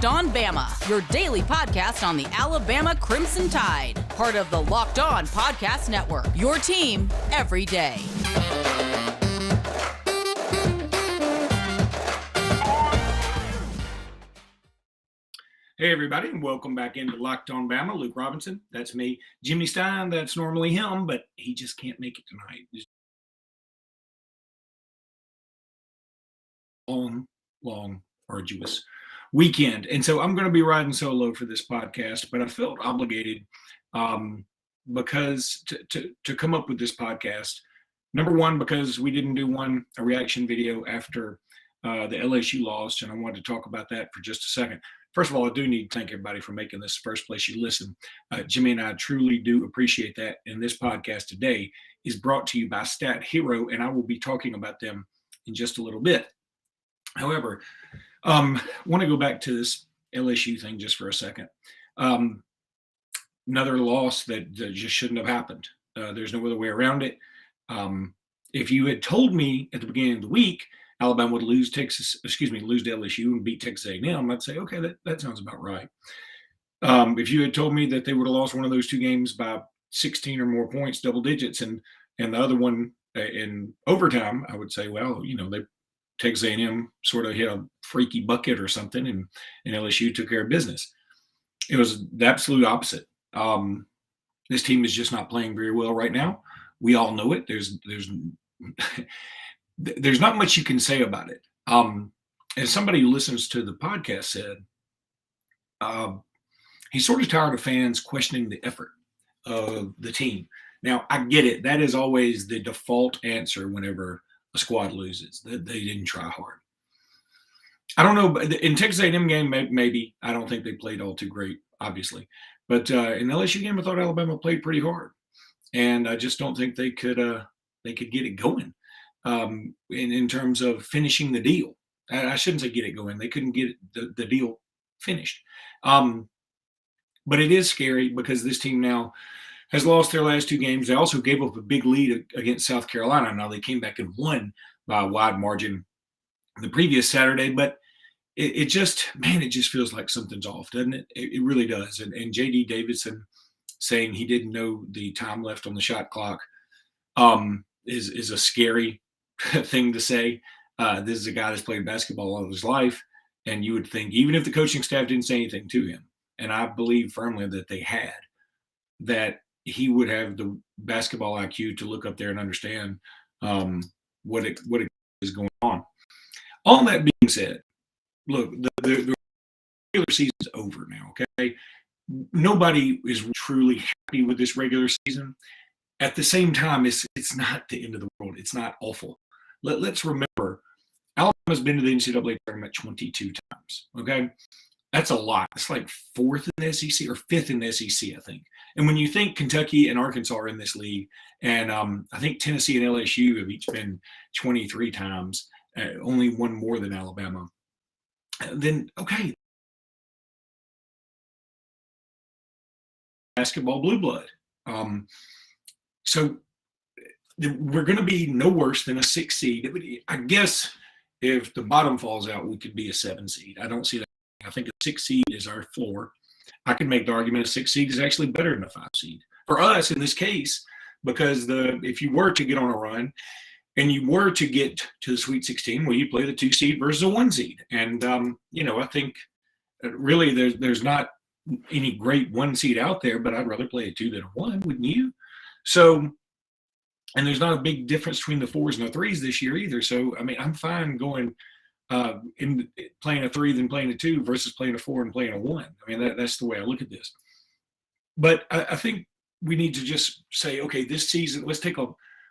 Locked On Bama, your daily podcast on the Alabama Crimson Tide. Part of the Locked On Podcast Network, your team every day. Hey, everybody, and welcome back into Locked On Bama. Luke Robinson, that's me. Jimmy Stein, that's normally him, but he just can't make it tonight. Long, arduous weekend. And so I'm going to be riding solo for this podcast, but I felt obligated because to come up with this podcast. Number one, because we didn't do a reaction video after the LSU loss, and I wanted to talk about that for just a second. First of all, I do need to thank everybody for making this the first place you listen. Jimmy and I truly do appreciate that. And this podcast today is brought to you by Stat Hero, and I will be talking about them in just a little bit. However, I want to go back to this LSU thing just for a second. Another loss that just shouldn't have happened. There's no other way around it. If you had told me at the beginning of the week Alabama would lose to LSU and beat Texas A&M, I'd say, okay, that sounds about right. If you had told me that they would have lost one of those two games by 16 or more points, double digits, and the other one in overtime, I would say, well, Texas A&M sort of hit a freaky bucket or something, and LSU took care of business. It was the absolute opposite. This team is just not playing very well right now. We all know it. There's not much you can say about it. As somebody who listens to the podcast said, he's sort of tired of fans questioning the effort of the team. Now, I get it. That is always the default answer whenever a squad loses, that they didn't try hard. I don't know. In Texas A&M game, maybe. I don't think they played all too great, obviously. But in the LSU game, I thought Alabama played pretty hard. And I just don't think they could get it going in terms of finishing the deal. I shouldn't say get it going. They couldn't get the deal finished. But it is scary because this team now has lost their last two games. They also gave up a big lead against South Carolina. Now they came back and won by a wide margin the previous Saturday, but it just feels like something's off, doesn't it? It really does. And J.D. Davidson saying he didn't know the time left on the shot clock is a scary thing to say. This is a guy that's played basketball all his life, and you would think, even if the coaching staff didn't say anything to him, and I believe firmly that they had, that he would have the basketball IQ to look up there and understand what is going on. All that being said, look, the regular season's over now, okay? Nobody is truly happy with this regular season. At the same time, it's not the end of the world. It's not awful. Let's remember, Alabama's been to the NCAA tournament 22 times, okay? That's a lot. It's like fourth in the SEC or fifth in the SEC, I think. And when you think Kentucky and Arkansas are in this league, and I think Tennessee and LSU have each been 23 times, only one more than Alabama, then, okay. Basketball blue blood. So we're going to be no worse than a 6 seed. I guess if the bottom falls out, we could be a 7 seed. I don't see that. I think a 6 seed is our floor. I can make the argument a 6 seed is actually better than a 5 seed for us in this case, because if you were to get on a run and you were to get to the Sweet 16, well, you play the 2 seed versus a 1 seed. And, I think really there's not any great 1 seed out there, but I'd rather play a 2 than a 1, wouldn't you? So, and there's not a big difference between the 4s and the 3s this year either. So, I mean, I'm fine going in playing a 3 than playing a 2 versus playing a 4 and playing a 1. I mean, that's the way I look at this. But I think we need to just say, okay, this season, let's take a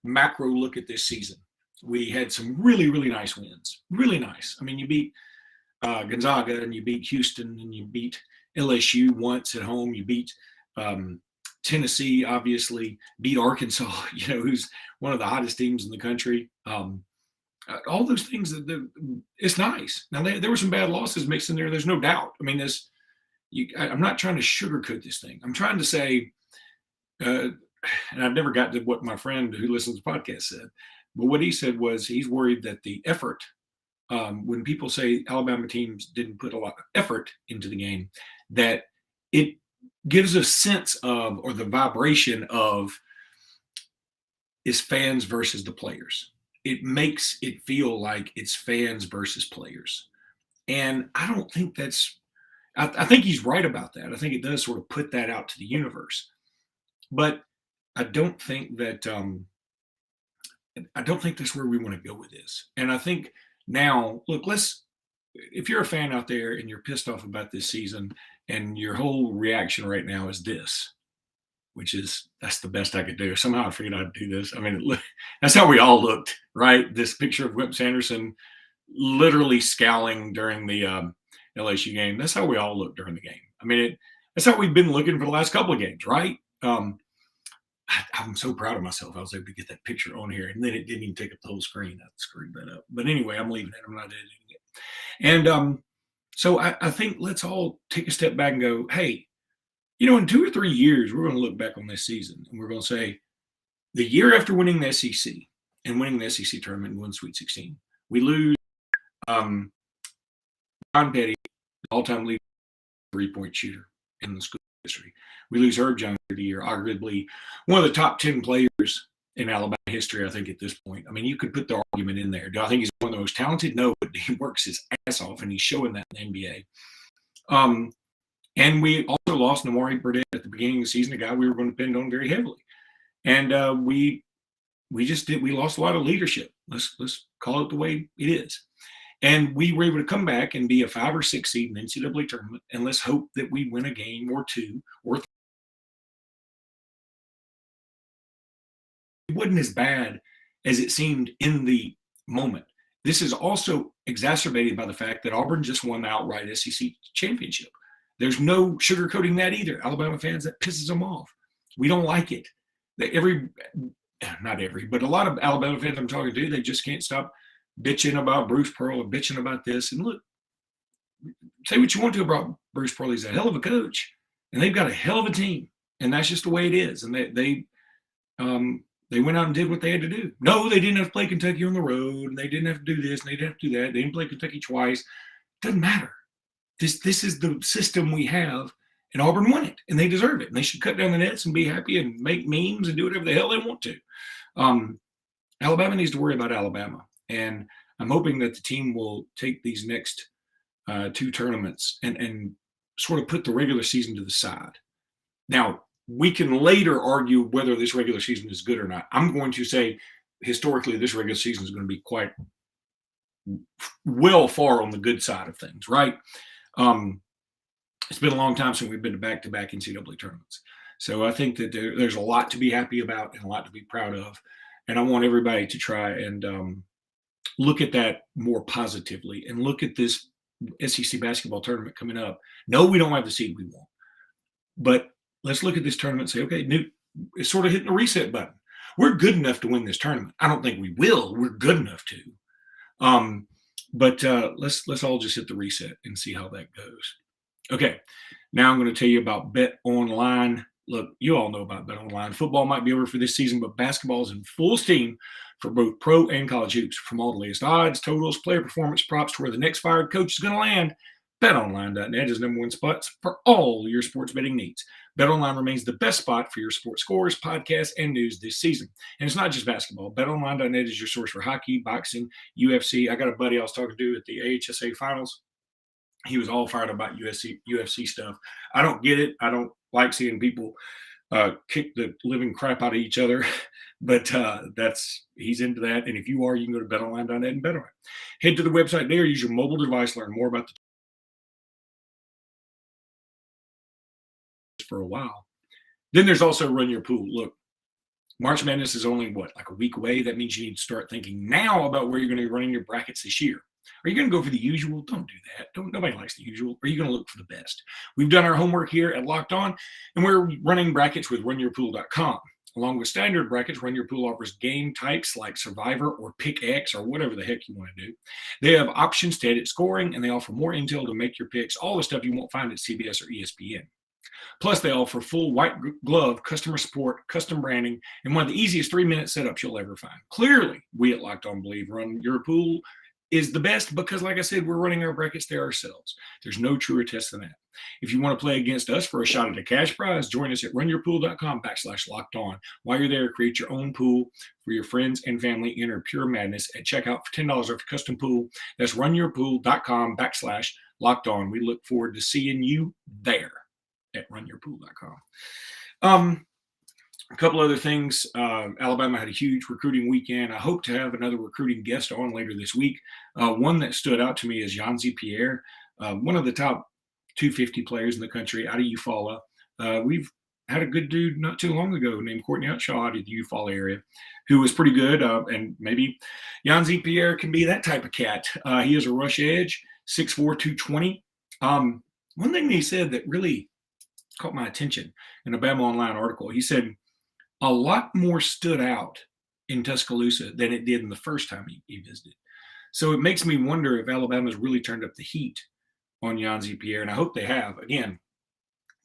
macro look at this season. We had some really, really nice wins. Really nice. I mean, you beat Gonzaga and you beat Houston and you beat LSU once at home. You beat Tennessee, obviously, beat Arkansas, who's one of the hottest teams in the country. All those things, it's nice. Now, there were some bad losses mixed in there. There's no doubt. I mean, I'm not trying to sugarcoat this thing. I'm trying to say, and I've never got to what my friend who listens to the podcast said, but what he said was he's worried that the effort when people say Alabama teams didn't put a lot of effort into the game, that it gives a sense of, or the vibration of, is fans versus the players. It makes it feel like it's fans versus players. And I don't think that's, I think he's right about that. I think it does sort of put that out to the universe. But I don't think that, I don't think that's where we want to go with this. And I think now, look, if you're a fan out there and you're pissed off about this season and your whole reaction right now is this, which is, that's the best I could do. Somehow I figured I'd do this. I mean, that's how we all looked, right? This picture of Wimp Sanderson literally scowling during the LSU game. That's how we all looked during the game. I mean, that's how we've been looking for the last couple of games, right? I'm so proud of myself. I was able to get that picture on here, and then it didn't even take up the whole screen. I screwed that up. But anyway, I'm leaving it. I'm not editing it. And so I think let's all take a step back and go, hey, in 2 or 3 years, we're going to look back on this season, and we're going to say, the year after winning the SEC and winning the SEC tournament and win Sweet 16, we lose John Petty, all-time leading three-point shooter in the school history. We lose Herb Jones for the year, arguably one of the top 10 players in Alabama history, I think, at this point. I mean, you could put the argument in there. Do I think he's one of the most talented? No, but he works his ass off, and he's showing that in the NBA. And we also lost Namari Burdett at the beginning of the season, a guy we were going to depend on very heavily. And we lost a lot of leadership. Let's call it the way it is. And we were able to come back and be a 5 or 6 seed in the NCAA tournament. And let's hope that we win a game or 2 or 3. It wasn't as bad as it seemed in the moment. This is also exacerbated by the fact that Auburn just won the outright SEC championship. There's no sugarcoating that either. Alabama fans, that pisses them off. We don't like it. Not every, but a lot of Alabama fans I'm talking to, they just can't stop bitching about Bruce Pearl or bitching about this. And look, say what you want to about Bruce Pearl. He's a hell of a coach, and they've got a hell of a team, and that's just the way it is. And they went out and did what they had to do. No, they didn't have to play Kentucky on the road, and they didn't have to do this, and they didn't have to do that. They didn't play Kentucky twice. Doesn't matter. This is the system we have, and Auburn won it, and they deserve it. And they should cut down the nets and be happy and make memes and do whatever the hell they want to. Alabama needs to worry about Alabama, and I'm hoping that the team will take these next 2 tournaments and sort of put the regular season to the side. Now, we can later argue whether this regular season is good or not. I'm going to say, historically, this regular season is going to be quite well far on the good side of things, right? It's been a long time since we've been to back-to-back NCAA tournaments. So I think that there's a lot to be happy about and a lot to be proud of. And I want everybody to try and look at that more positively and look at this SEC basketball tournament coming up. No, we don't have the seed we want. But let's look at this tournament and say, okay, it's sort of hitting the reset button. We're good enough to win this tournament. I don't think we will. We're good enough to. But let's all just hit the reset and see how that goes. Okay, now I'm going to tell you about Bet Online. Look, you all know about Bet Online. Football might be over for this season, but basketball is in full steam for both pro and college hoops. From all the latest odds, totals, player performance props to where the next fired coach is going to land, BetOnline.net is #1 spot for all your sports betting needs. BetOnline remains the best spot for your sports scores, podcasts, and news this season. And it's not just basketball. BetOnline.net is your source for hockey, boxing, UFC. I got a buddy I was talking to at the AHSA finals. He was all fired about UFC stuff. I don't get it. I don't like seeing people kick the living crap out of each other, but he's into that. And if you are, you can go to betonline.net and bet on it. Head to the website there. Use your mobile device. Learn more about the for a while. Then there's also Run Your Pool. Look, March Madness is only like a week away. That means you need to start thinking now about where you're going to be running your brackets this year. Are you going to go for the usual? Don't do that. Nobody likes the usual. Are you going to look for the best? We've done our homework here at Locked On, and we're running brackets with runyourpool.com. Along with standard brackets, Run Your Pool offers game types like Survivor or Pick X or whatever the heck you want to do. They have options to edit scoring, and they offer more intel to make your picks, all the stuff you won't find at CBS or ESPN. Plus, they offer full white glove customer support, custom branding, and one of the easiest 3-minute setups you'll ever find. Clearly, we at Locked On believe Run Your Pool is the best because, like I said, we're running our brackets there ourselves. There's no truer test than that. If you want to play against us for a shot at a cash prize, join us at runyourpool.com/locked on. While you're there, create your own pool for your friends and family. Enter Pure Madness at checkout for $10 off your custom pool. That's runyourpool.com/locked on. We look forward to seeing you there at runyourpool.com. A couple other things. Alabama had a huge recruiting weekend. I hope to have another recruiting guest on later this week. One that stood out to me is Yanzi Pierre, one of the top 250 players in the country out of Eufaula. We've had a good dude not too long ago named Courtney Outshaw out of the Eufaula area who was pretty good. And maybe Yanzi Pierre can be that type of cat. He is a rush edge, 6'4", 220. One thing he said that really caught my attention in a Bama Online article, he said, a lot more stood out in Tuscaloosa than it did in the first time he visited. So it makes me wonder if Alabama's really turned up the heat on Yanzi Pierre, and I hope they have. Again,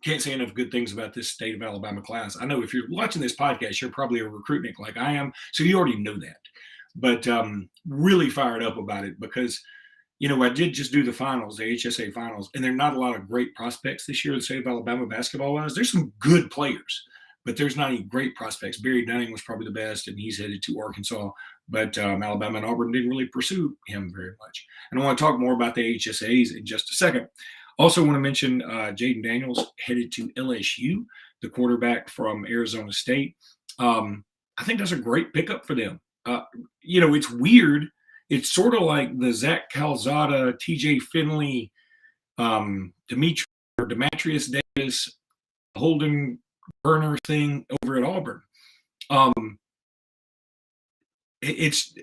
can't say enough good things about this state of Alabama class. I know if you're watching this podcast, you're probably a recruitnik like I am, so you already know that. But really fired up about it because, I did just do the finals, the HSA finals, and there are not a lot of great prospects this year in the state of Alabama basketball-wise. There's some good players, but there's not any great prospects. Barry Dunning was probably the best, and he's headed to Arkansas. But Alabama and Auburn didn't really pursue him very much. And I want to talk more about the HSAs in just a second. Also want to mention Jaden Daniels headed to LSU, the quarterback from Arizona State. I think that's a great pickup for them. It's weird. It's sort of like the Zach Calzada, TJ Finley, Demetrius Davis, Holden Burner thing over at Auburn. It's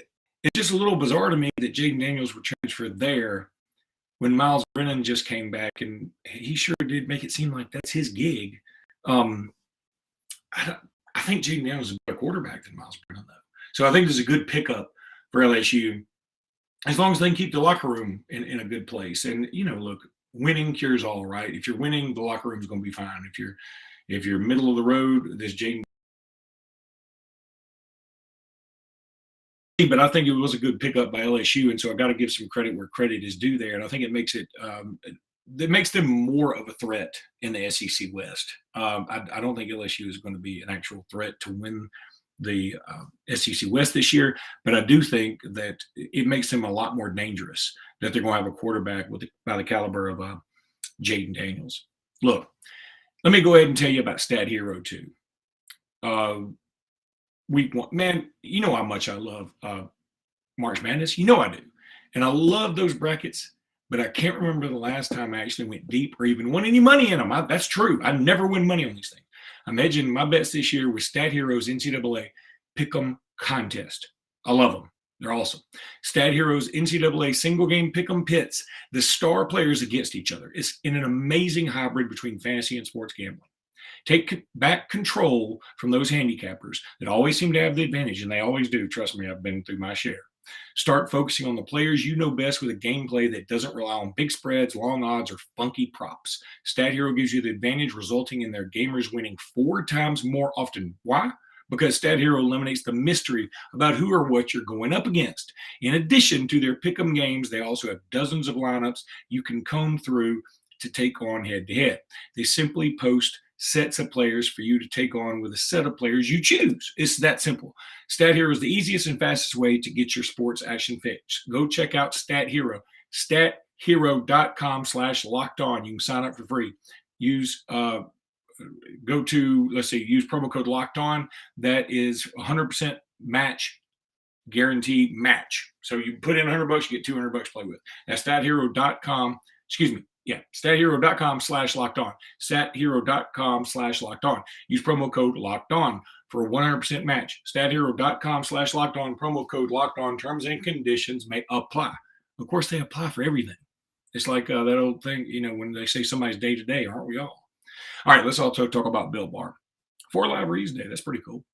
just a little bizarre to me that Jaden Daniels would transfer there when Miles Brennan just came back, and he sure did make it seem like that's his gig. I think Jaden Daniels is a better quarterback than Miles Brennan, though. So I think this is a good pickup for LSU, as long as they can keep the locker room in a good place. And, look, winning cures all, right? If you're winning, the locker room's going to be fine. If you're middle of the road, this Jaden. But I think it was a good pickup by LSU, and so I got to give some credit where credit is due there. And I think it makes them more of a threat in the SEC West. I don't think LSU is going to be an actual threat to win the SEC West this year, but I do think that it makes them a lot more dangerous that they're going to have a quarterback by the caliber of Jaden Daniels. Look, let me go ahead and tell you about Stat Hero 2. Week one, man, you know how much I love March Madness. I do. And I love those brackets, but I can't remember the last time I actually went deep or even won any money in them. That's true. I never win money on these things. I'm hedging my bets this year with Stat Heroes NCAA Pick'em contest. I love them. They're awesome. Stat Heroes NCAA single game Pick'em pits the star players against each other. It's in an amazing hybrid between fantasy and sports gambling. Take back control from those handicappers that always seem to have the advantage, and they always do. Trust me, I've been through my share. Start focusing on the players you know best with a gameplay that doesn't rely on big spreads, long odds, or funky props. Stat Hero gives you the advantage, resulting in their gamers winning 4 times more often. Why? Because Stat Hero eliminates the mystery about who or what you're going up against. In addition to their pick'em games, they also have dozens of lineups you can comb through to take on head-to-head. They simply post sets of players for you to take on with a set of players you choose. It's that simple. Stat Hero is the easiest and fastest way to get your sports action fix. Go check out Stat Hero, stathero.com/locked-on. You can sign up for free. Use promo code locked on. That is 100% match, guaranteed match. So you put in $100, you get $200 to play with. That's stathero.com. stathero.com/locked-on. stathero.com/locked-on. Use promo code locked-on for a 100% match. stathero.com/locked-on. Promo code locked-on. Terms and conditions may apply. Of course, they apply for everything. It's like that old thing, when they say somebody's day-to-day, aren't we all? All right, let's also talk about Built Bar. 4 Live Reads Day. That's pretty cool.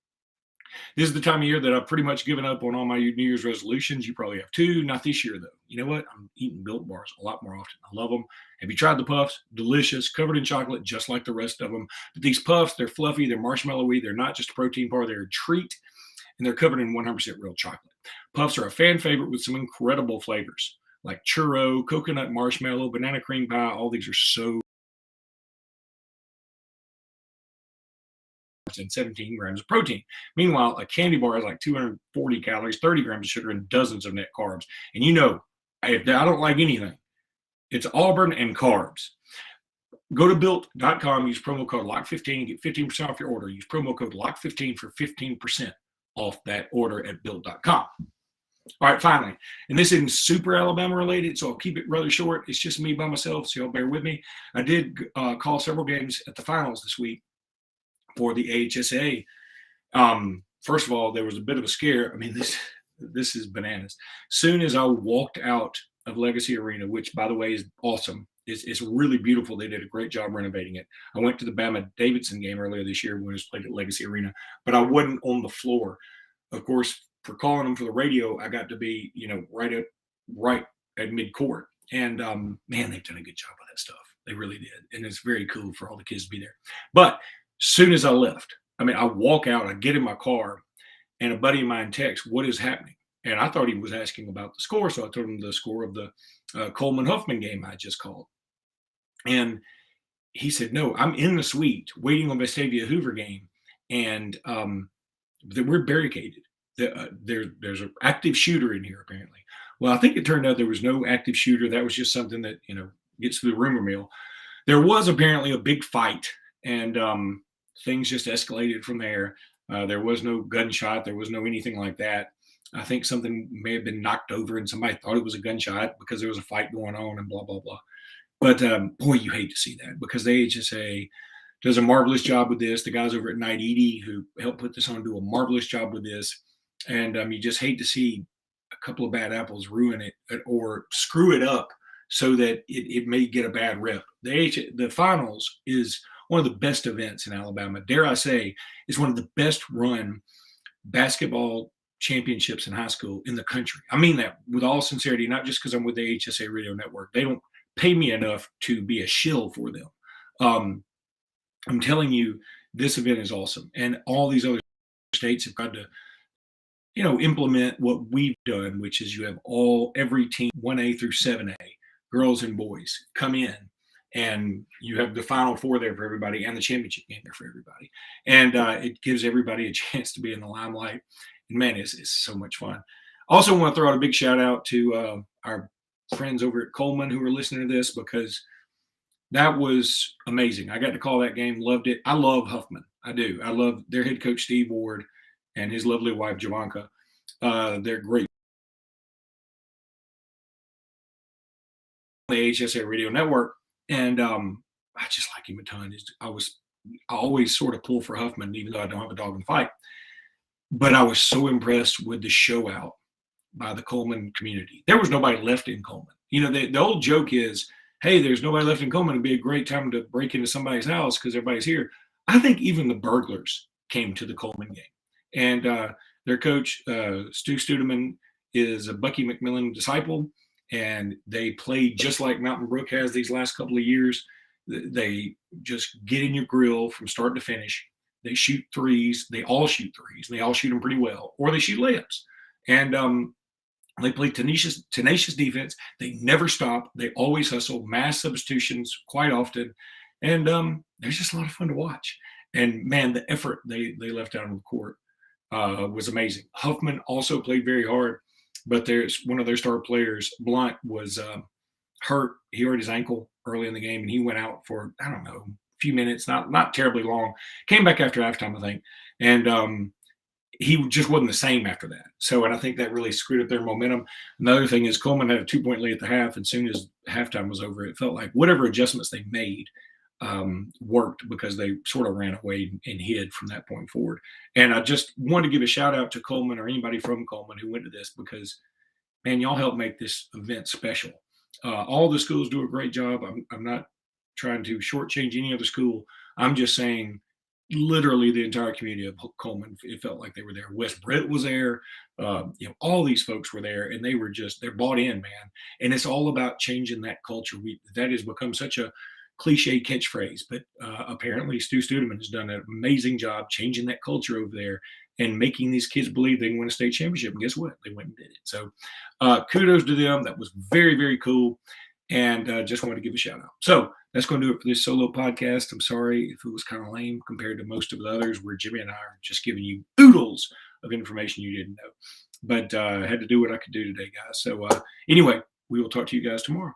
This is the time of year that I've pretty much given up on all my New Year's resolutions. You probably have too. Not this year, though. You know what? I'm eating Built Bars a lot more often. I love them. Have you tried the Puffs? Delicious, covered in chocolate, just like the rest of them. But these Puffs, they're fluffy, they're marshmallowy. They're not just a protein bar. They're a treat. and they're covered in 100% real chocolate. Puffs are a fan favorite with some incredible flavors like churro, coconut marshmallow, banana cream pie. All these are so and 17 grams of protein. Meanwhile, a candy bar has like 240 calories, 30 grams of sugar, and dozens of net carbs. And if I don't like anything, it's Auburn and carbs. Go to built.com, use promo code LOCK15, get 15% off your order. Use promo code LOCK15 for 15% off that order at built.com. All right, finally, and this isn't super Alabama related, so I'll keep it rather short. It's just me by myself, so y'all bear with me. I did call several games at the finals this week for the AHSA. First of all, there was a bit of a scare. I mean, this is bananas. Soon as I walked out of Legacy Arena, which, by the way, is awesome. It's really beautiful. They did a great job renovating it. I went to the Bama-Davidson game earlier this year when it was played at Legacy Arena, but I wasn't on the floor. Of course, for calling them for the radio, I got to be, right at midcourt. And, man, they've done a good job with that stuff. They really did. And it's very cool for all the kids to be there. But soon as I left, I walk out, I get in my car, and a buddy of mine texts, "What is happening?" And I thought he was asking about the score, so I told him the score of the Coleman-Huffman game I just called. And he said, "No, I'm in the suite waiting on Vestavia Hoover game, and we're barricaded. There's an active shooter in here, apparently." Well, I think it turned out there was no active shooter. That was just something that, gets through the rumor mill. There was apparently a big fight, and things just escalated from there. There was no gunshot. There was no anything like that. I think something may have been knocked over and somebody thought it was a gunshot because there was a fight going on and blah, blah, blah. But boy, you hate to see that because the AHSA does a marvelous job with this. The guys over at Night Edie who helped put this on do a marvelous job with this. And you just hate to see a couple of bad apples ruin it or screw it up so that it may get a bad rep. The finals is one of the best events in Alabama. Dare I say, it's one of the best run basketball championships in high school in the country. I mean that with all sincerity, not just because I'm with the HSA Radio Network. They don't pay me enough to be a shill for them. I'm telling you, this event is awesome. And all these other states have got to, implement what we've done, which is you have every team, 1A through 7A, girls and boys, come in. And you have the Final Four there for everybody and the championship game there for everybody. And it gives everybody a chance to be in the limelight. And, man, it's so much fun. Also want to throw out a big shout-out to our friends over at Coleman who are listening to this because that was amazing. I got to call that game, loved it. I love Huffman. I do. I love their head coach, Steve Ward, and his lovely wife, Javanka. They're great. The HSA Radio Network. And I just like him a ton. I always sort of pull for Huffman, even though I don't have a dog in the fight. But I was so impressed with the show out by the Coleman community. There was nobody left in Coleman. The old joke is, hey, there's nobody left in Coleman. It'd be a great time to break into somebody's house because everybody's here. I think even the burglars came to the Coleman game. And their coach, Stu Studeman, is a Bucky McMillan disciple. And they played just like Mountain Brook has these last couple of years. They just get in your grill from start to finish. They shoot threes. They all shoot threes. And they all shoot them pretty well. Or they shoot layups. And they play tenacious defense. They never stop. They always hustle. Mass substitutions quite often. And there's just a lot of fun to watch. And, man, the effort they left out on the court was amazing. Huffman also played very hard. But there's one of their star players, Blunt, was hurt. He hurt his ankle early in the game, and he went out for, I don't know, a few minutes, not terribly long. Came back after halftime, I think. And he just wasn't the same after that. So, and I think that really screwed up their momentum. Another thing is Coleman had a 2-point lead at the half, and as soon as halftime was over, it felt like whatever adjustments they made worked because they sort of ran away and hid from that point forward. And I just wanted to give a shout out to Coleman or anybody from Coleman who went to this because, man, y'all helped make this event special. All the schools do a great job. I'm not trying to shortchange any other school. I'm just saying literally the entire community of Coleman, it felt like they were there. Wes Brett was there. All these folks were there, and they're bought in, man. And it's all about changing that culture. That has become such a cliche catchphrase, but apparently Stu Studeman has done an amazing job changing that culture over there. and making these kids believe they can win a state championship. And guess what? They went and did it. So kudos to them. That was very, very cool. And just wanted to give a shout out. So that's going to do it for this solo podcast. I'm sorry if it was kind of lame compared to most of the others where Jimmy and I are just giving you oodles of information you didn't know. But I had to do what I could do today, guys. So anyway, we will talk to you guys tomorrow.